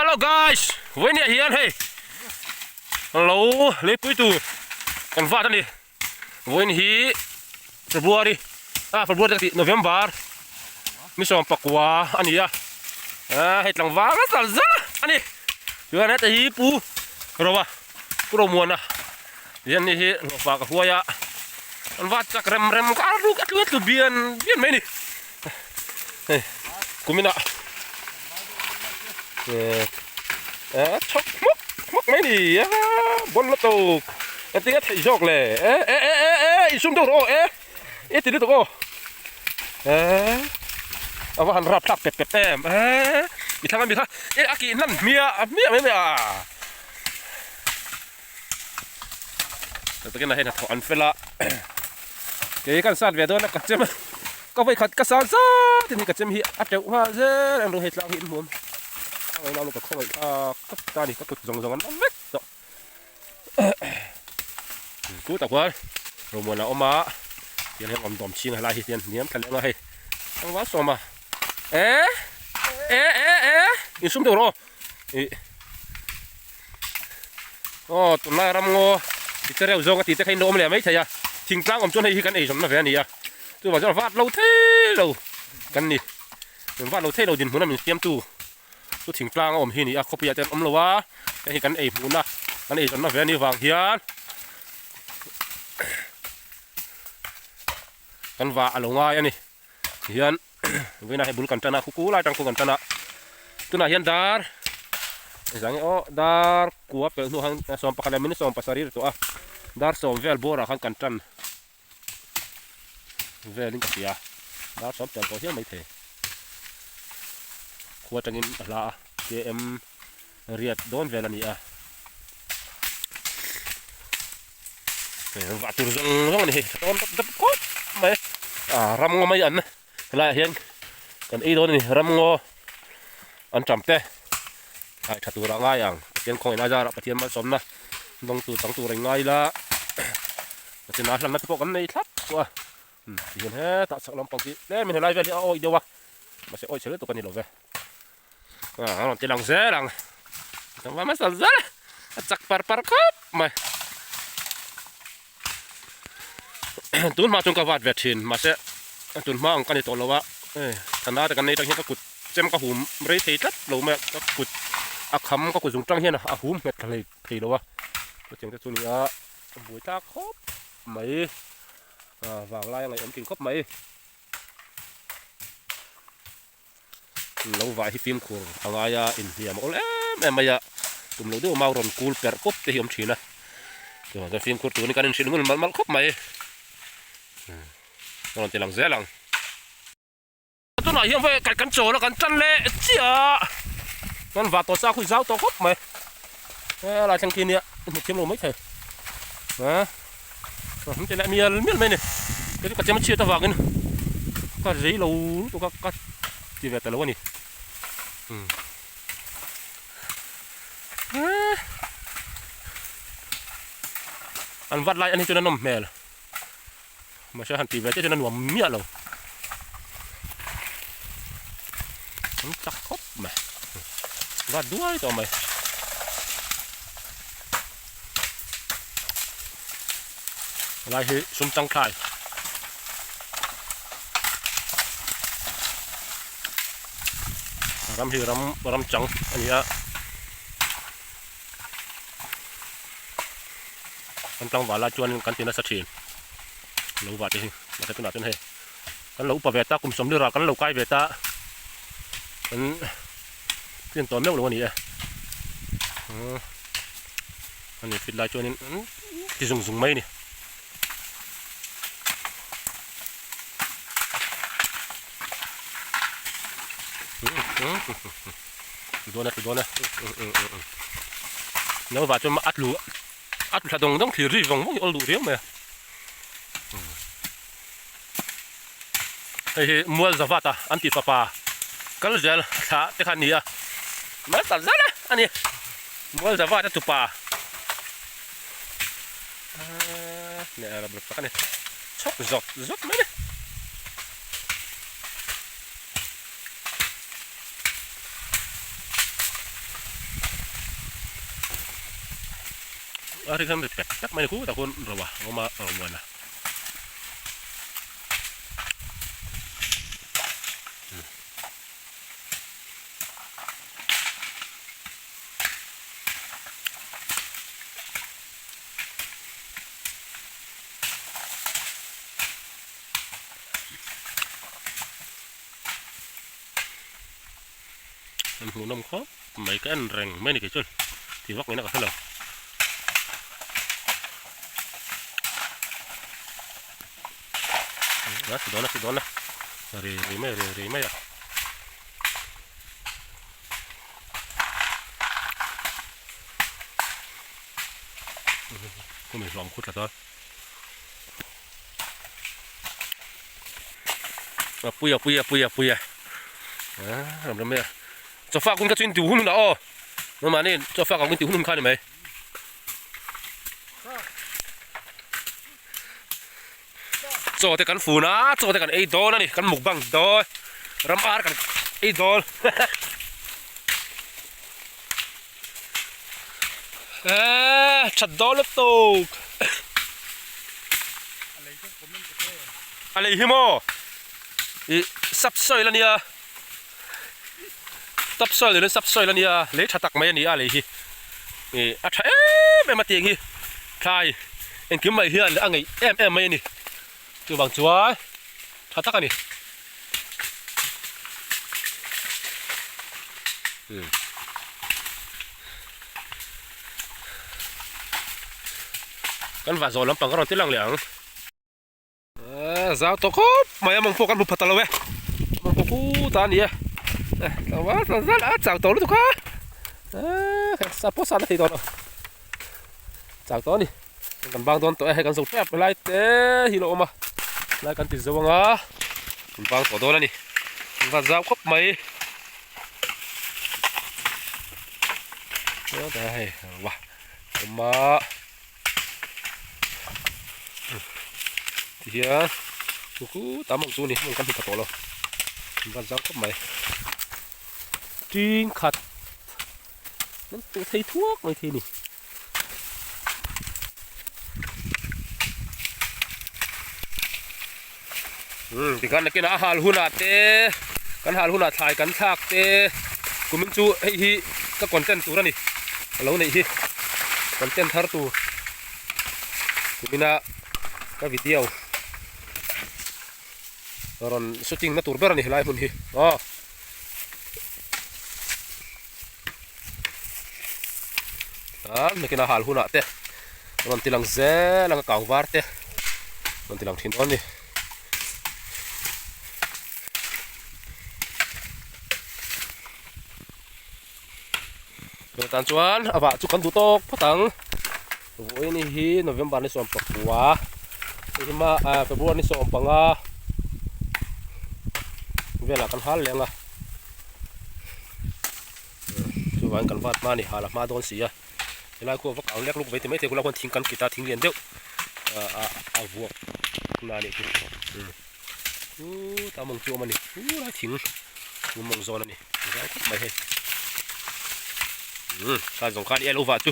Hello guys, với nhẹ hiền hey. Hello, lấy quý tu, còn vợ thân đi, với nhỉ, February đi, February thì November, mi xong pakwa, anh đi hết lòng vợ rất là anh đi, chưa hết thì pu, rồi ba, cứ rồi muôn hiền đi, vợ cả hoa anh vợ chắc rem cả lúc các thứ tu biên mấy đi, cúm mina. Chọc mốc mấy đi bốn lát tàu em tính thấy giọt lệ sum đâu rồi thì được rồi và hắn rap tap pep em bị thằng aki năn mía cái này là thằng ăn phê la cái căn sát về đó là cắt chém có phải cắt sát thì cắt chém hiện áp chậu hoa dễ đang đồ hết lão hiện muốn ngày nào cũng không phải cắt ta đi cắt rồng ăn vết rồi cú tập quá rồi muốn là ông má tiền em đom chi này lại thì tiền niệm thành nó hay không quá xôm mà in sum đâu rồi tụi này làm ngô thì cái rau rong thì cái nôm này mấy thầy à thình lăng ông chôn hay cái này giống nó về này à tôi bảo cho nó vắt lâu thế lâu cái này mình vắt lâu thế lâu दिन muốn là mình tiêm tu tôi thình lăng ông hi này à copy cho ông lâu á cái này muốn à cái này giống nó về này vàng hiền kan va alo ngai ani hian vina he bul kan tana ku lai tang ku kan tana tuna hian dar zangi dar kuwa pe nu hang som pakala min som pasarir to dar som vel bora hang kan tan velin ka sia dar som tel ko hian mai the kuwa tangin la km riat don velani va tur zong ni ton tap ko mai ram ngo mai an la hian kan ei don ni ram ngo an chamte ai thatu ra ngai ang patien khoi na ja ra patien ma som na dong tu tang tu ring ngai la patien na hlan na pok an nei thap wa hian he ta sak lam pang ki le min lai veli oi dewa ma se oi chele to kan ni lo ve an ti lang ze lang tang ma sa za chak par khop mai tuần mà chúng ta vặt vẹt thìn mà sẽ tuần mà ông cái này tổ lâu á thành ra cái này đang hiện các cụt xem các hùm mấy thấy rất lâu mẹ các cụt khắm các cụt dùng trăng hiên hùm mệt cái này thì đâu á tôi chẳng cái số này buổi ta khóc mấy vàng lai ngày em kinh khóc mấy lâu vài thì phim của anh ai in hiểm ổn em mày tụm lâu đứa mau rồi cool per cúp thì hiểm chỉ nè rồi cái phim của tụi này cái này xin luôn mal khóc mày còn tiền lằng dễ lằng tôi nói hiện về cái cắn trổ là cắn chân lệ chia con vào tổ sao khui giáo tổ khóc mày là thằng kia nè một kiếm lô mấy thầy không thể lại miên mày này cái cắt chém chia tao vào cái này cái giấy lâu tôi cắt chỉ về từ lâu này ăn vắt lại anh cho nó nằm mè là mà sẽ hẳn tỉ về cho nó nuông mía rồi không chắc khóc mà và đuôi cho mày lại hết sum tăng khai ram hi ram trắng anh ạ anh tăng vào là chuan căn tiền nó sát tiền lâu vặt thì mà cái nào trên hè cái lâu bảo vệ ta cùng sống được rồi cái lâu cay về ta cái tiền tóm nước luôn này anh này fit lại cho nên thì dùng mây này từ đó này nếu vào cho mà ắt lúa là đồng đóng thì ri vòng vòng ổ lúa riêng mà hey mua zavata anti papa kalau jalan tak tekan dia mata zana ani mua zavata tu pa ni ada berapa kan ni chok zok mana ari kan pet tak mai ku takun rawa ngoma ngomana anh hùng năm khó mấy cái anh rèn mấy này cái chân thì vóc này nó có thế nào đó thì đó là rì mấy à có mình lòng khuất là thôi puya làm gì cho pha cũng có chuyện tiểu hôn nữa ô nhưng mà nên cho pha cũng tiểu hôn khai được mày cho cái cắn phù ná cho cái cắn ấy đó này cắn mục bằng đó ram ar cắn ấy đó chặt đó lắm tàuอะไรหิมอซับซอยแล้วเนี่ยซับซอยเลยซับซอยแล้วเนี่ยเละชะตักไม่อันนี้อะไรฮีอัดไม่มาเตียงฮีใช่เอ็นคือไม่เฮียนอะไรเอ็มไม่นี่ตัวบางจัวชะตักอันนี้กันว่าโซนลำปังก็รอนที่หลังเหลียงจ้าตัวครบมายังมองพวกกันบุพตะละเว้มองพวกกูตานี่แต่ว่าตอนนั้นจ้าตัวรู้ตัวค่ะสับปะสันทีตัวน่ะจ้าตัวนี่กันบางตัวให้กันส่งแป๊บไปไล่เตะฮิโร่มาไล่กันติดจังอ่ะกันบางตัวนั่นนี่กันจ้าครบไหมแต่ให้ว้ามาทีเดียวกูตามมองตัวนี่มันกันติดตัวเรากันจ้าครบไหมจริงขัดนั่นตัวไทยทั่วเลยทีนี่ที่กันนักกินอาหารหุ่นอาเต้กันหาหุ่นอาถ่ายกันทักเต้กูมึงจูไอ้ฮีก็คอนเทนต์ตัวนี่แล้วนี่ฮีคอนเทนต์ทาร์ตัวกูมีน่ะก็วิดีโอตอนชูตติ้งน่ะตัวเบอร์นี่ไลฟ์มันฮีอ๋อนักกินอาหารหุ่นอาเต้มันติลังเซ่ลังกางวาร์เต้มันติลังทิ้งอันนี้ตันชวนอาบ่าจุกันดูโต๊ะพัตังวันนี้ฮีโนเวมบาร์นี่ส่งปักหัวที่มาเฟบรุนี่ส่งปังอ่ะเวลากันฮัลเลยงอ่ะชวนกันวัดมานี่หาละมาโดนเสียเวลากูว่าเอาเล็กลูกไปที่ไม่เท่กูเราคนทิ้งกันกีตาร์ทิ้งเรียนเดียววัวนานี่คือตามมองจัวมันนี่ได้ทิ้งมองโซนนี่ได้ไม่ให้การสงครามเอลโอวาจู